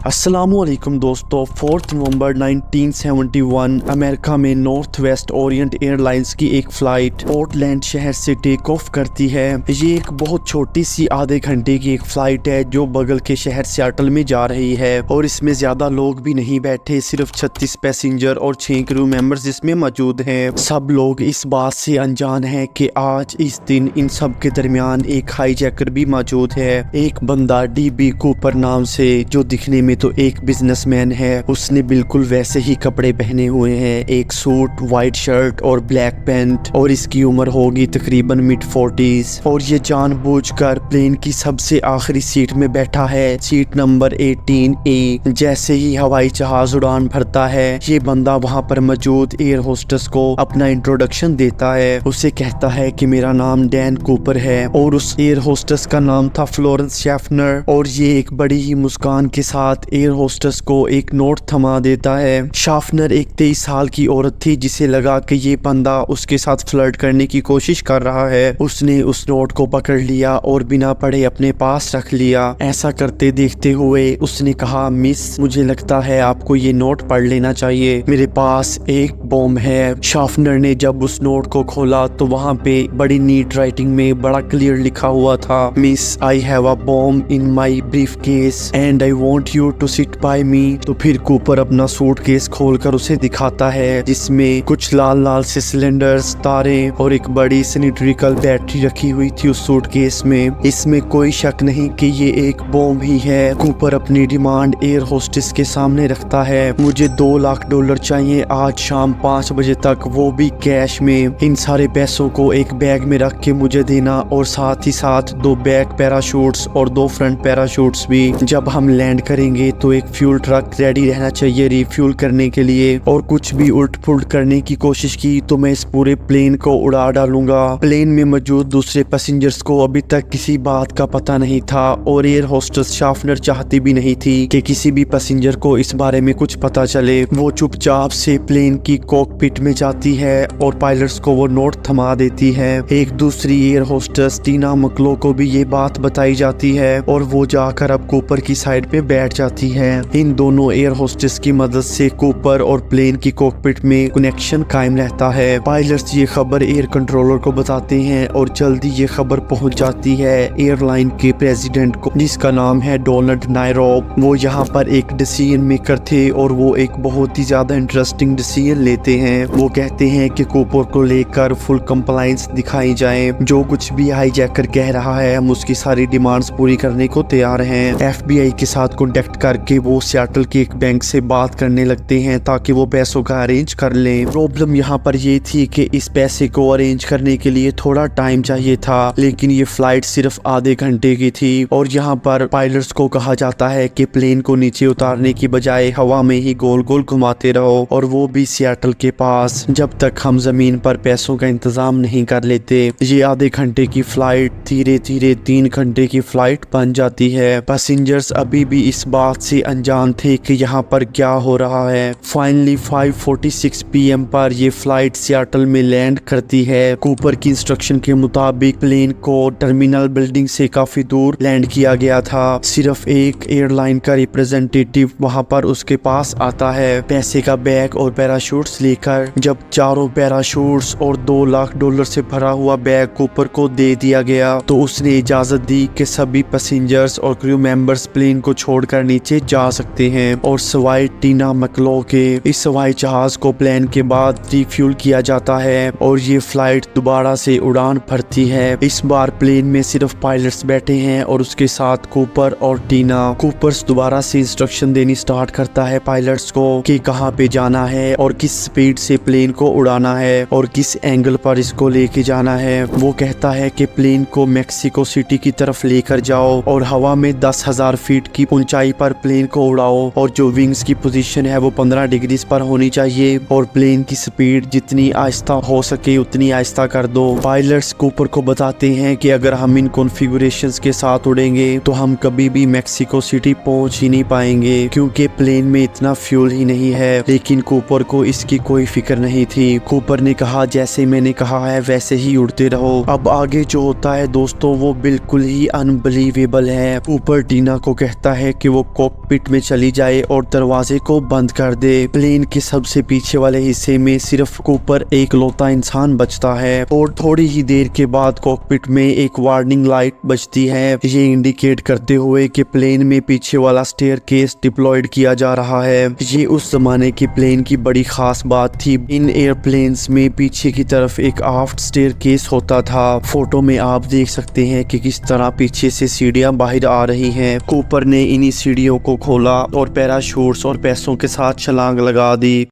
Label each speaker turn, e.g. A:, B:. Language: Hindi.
A: अस्सलामुअलैकुम दोस्तों, 4 नवंबर 1971 अमेरिका में नॉर्थ वेस्ट ओरिएंट एयरलाइंस की एक फ़्लाइट पोर्टलैंड शहर से टेक ऑफ करती है। ये एक बहुत छोटी सी आधे घंटे की एक फ़्लाइट है जो बगल के शहर सियाटल में जा रही है और इसमें ज़्यादा लोग भी नहीं बैठे, सिर्फ 36 पैसेंजर और 6 क्रू मेंबर्स इसमें मौजूद हैं। सब लोग इस बात से अनजान हैं कि आज इस दिन इन सब के दरमियान एक हाईजैकर भी मौजूद है। एक बंदा DB कूपर नाम से, जो दिखने में तो एक बिजनेसमैन है। उसने बिल्कुल वैसे ही कपड़े पहने हुए हैं, एक सूट, वाइट शर्ट और ब्लैक पैंट, और इसकी उम्र होगी तकरीबन मिड 40s और ये जानबूझकर प्लेन की सबसे आखिरी सीट में बैठा है, सीट नंबर 18A। जैसे ही हवाई जहाज उड़ान भरता है, ये बंदा वहाँ पर मौजूद एयर होस्टेस को अपना इंट्रोडक्शन देता है। उसे कहता है कि मेरा नाम डैन कूपर है और उस एयर होस्टेस का नाम था फ्लोरेंस शैफनर, और ये एक बड़ी ही मुस्कान के साथ एयर होस्टेस को एक नोट थमा देता है। शाफनर एक 23 साल की औरत थी जिसे लगा कि ये बंदा उसके साथ फ्लर्ट करने की कोशिश कर रहा है। उसने उस नोट को पकड़ लिया और बिना पढ़े अपने पास रख लिया। ऐसा करते देखते हुए उसने कहा, मिस, मुझे लगता है आपको ये नोट पढ़ लेना चाहिए, मेरे पास एक बॉम्ब है। शाफनर ने जब उस नोट को खोला तो वहाँ पे बड़ी नीट राइटिंग में बड़ा क्लियर लिखा हुआ था, miss, I have a bomb in my briefcase and I want you to sit by me. तो फिर कूपर अपना सूटकेस खोलकर उसे दिखाता है जिसमें कुछ लाल लाल से सिलेंडर्स, तारे और एक बड़ी सिलिंड्रिकल बैटरी रखी हुई थी उस सूटकेस में। इसमें कोई शक नहीं कि ये एक बॉम्ब ही है। कूपर अपनी डिमांड एयर होस्टेस के सामने रखता है, मुझे $2 लाख चाहिए आज शाम 5 बजे तक, वो भी कैश में। इन सारे पैसों को एक बैग में रख के मुझे देना और साथ ही साथ 2 बैक पैराशूट्स और 2 फ्रंट पैराशूट्स भी। जब हम लैंड करेंगे तो एक फ्यूल ट्रक रेडी रहना चाहिए रिफ्यूल करने के लिए, और कुछ भी उल्ट पुल्ट करने की कोशिश की तो मैं इस पूरे प्लेन को उड़ा डालूंगा। प्लेन में मौजूद दूसरे पैसेंजर्स को अभी तक किसी बात का पता नहीं था और एयर होस्टेस शाफनर चाहती भी नहीं थी कि किसी भी पैसेंजर को इस बारे में कुछ पता चले। वो चुपचाप से प्लेन की कॉकपिट में जाती है और पायलट्स को वो नोट थमा देती है। एक दूसरी एयर होस्टेस टीना मकलो को भी ये बात बताई जाती है और वो जाकर अब कूपर की साइड पे बैठ जाती है। इन दोनों एयर होस्टेस की मदद से कूपर और प्लेन की कॉकपिट में कनेक्शन कायम रहता है। पायलट्स ये खबर एयर कंट्रोलर को बताते हैं और जल्दी ये खबर पहुंच जाती है एयरलाइन के प्रेसिडेंट को, जिसका नाम है डोनाल्ड नायरोब। वो यहाँ पर एक डिसीजन मेकर थे और वो एक बहुत ही ज्यादा इंटरेस्टिंग डिसीजन लेते हैं। वो कहते हैं कि कूपर को लेकर फुल कंप्लायंस दिखाई जाए, जो कुछ भी हाईजैकर कह रहा है हम उसकी सारी डिमांड्स पूरी करने को तैयार हैं। FBI के साथ कॉन्टेक्ट करके वो सियाटल के एक बैंक से बात करने लगते हैं ताकि वो पैसों का अरेंज कर लें। प्रॉब्लम यहाँ पर ये थी कि इस पैसे को अरेंज करने के लिए थोड़ा टाइम चाहिए था, लेकिन ये फ्लाइट सिर्फ आधे घंटे की थी और यहाँ पर पायलट्स को कहा जाता है कि प्लेन को नीचे उतारने की बजाय हवा में ही गोल गोल घुमाते रहो, और वो भी सियाटल के पास, जब तक हम जमीन पर पैसों का इंतजाम नहीं कर लेते। ये आधे घंटे की फ्लाइट धीरे धीरे 3 घंटे की फ्लाइट बन जाती है। पैसेंजर्स अभी भी इस बात से अनजान थे कि यहाँ पर क्या हो रहा है। फाइनली 5:46 PM पर ये फ्लाइट सियाटल में लैंड करती है। कूपर की इंस्ट्रक्शन के मुताबिक प्लेन को टर्मिनल बिल्डिंग से काफी दूर लैंड किया गया था। सिर्फ एक एयरलाइन का रिप्रेजेंटेटिव वहाँ पर उसके पास आता है पैसे का बैग और पैराशूट्स लेकर। जब चारों पैराशूट्स और $2 लाख से भरा हुआ बैग कूपर को दे दिया गया तो उसने इजाजत दी कि सभी पैसेंजर्स और क्रू मेंबर्स प्लेन को छोड़कर नीचे जा सकते हैं, और सवाई टीना मकलो के। इस हवाई जहाज को प्लेन के बाद रिफ्यूल किया जाता है और ये फ्लाइट दोबारा से उड़ान भरती है। इस बार प्लेन में सिर्फ पायलट्स बैठे हैं और उसके साथ कूपर और टीना। कूपर्स दोबारा से इंस्ट्रक्शन देनी स्टार्ट करता है पायलट्स को कि कहाँ पे जाना है और किस स्पीड से प्लेन को उड़ाना है और किस एंगल पर इसको लेके जाना है। वो कहता है कि प्लेन को मेक्सिको सिटी की तरफ लेकर जाओ और हवा में 10,000 फीट की ऊंचाई पर प्लेन को उड़ाओ, और जो विंग्स की पोजीशन है वो 15 डिग्री पर होनी चाहिए, और प्लेन की स्पीड जितनी आहिस्ता हो सके उतनी आहिस्ता कर दो। पायलट्स कूपर को बताते हैं कि अगर हम इन कॉन्फ़िगरेशंस के साथ उड़ेंगे तो हम कभी भी मेक्सिको सिटी पहुंच ही नहीं पाएंगे क्योंकि प्लेन में इतना फ्यूल ही नहीं है। लेकिन कूपर को इसकी कोई फिक्र नहीं थी। कूपर ने कहा, जैसे मैंने कहा है वैसे ही उड़ते रहो। अब आगे जो होता है दोस्तों वो बिल्कुल ही अनबिलीवेबल है। कूपर टीना को कहता है कि वो कॉकपिट में चली जाए और दरवाजे को बंद कर दे। प्लेन के सबसे पीछे वाले हिस्से में सिर्फ कूपर एक लौता इंसान बचता है और थोड़ी ही देर के बाद कॉकपिट में एक वार्निंग लाइट बजती है, ये इंडिकेट करते हुए कि प्लेन में पीछे वाला स्टेयरकेस डिप्लॉयड किया जा रहा है। ये उस जमाने के प्लेन की बड़ी खास बात थी। इन एयरप्लेन्स में पीछे की तरफ एक आफ्ट स्टेयरकेस होता था। फोटो में आप देख सकते हैं कि किस तरह पीछे से सीढ़ियां बाहर आ रही हैं। कूपर ने इन्हीं सीढ़ियों को खोला और पैराशूट्स और पैसों के साथ छलांग लगा दी।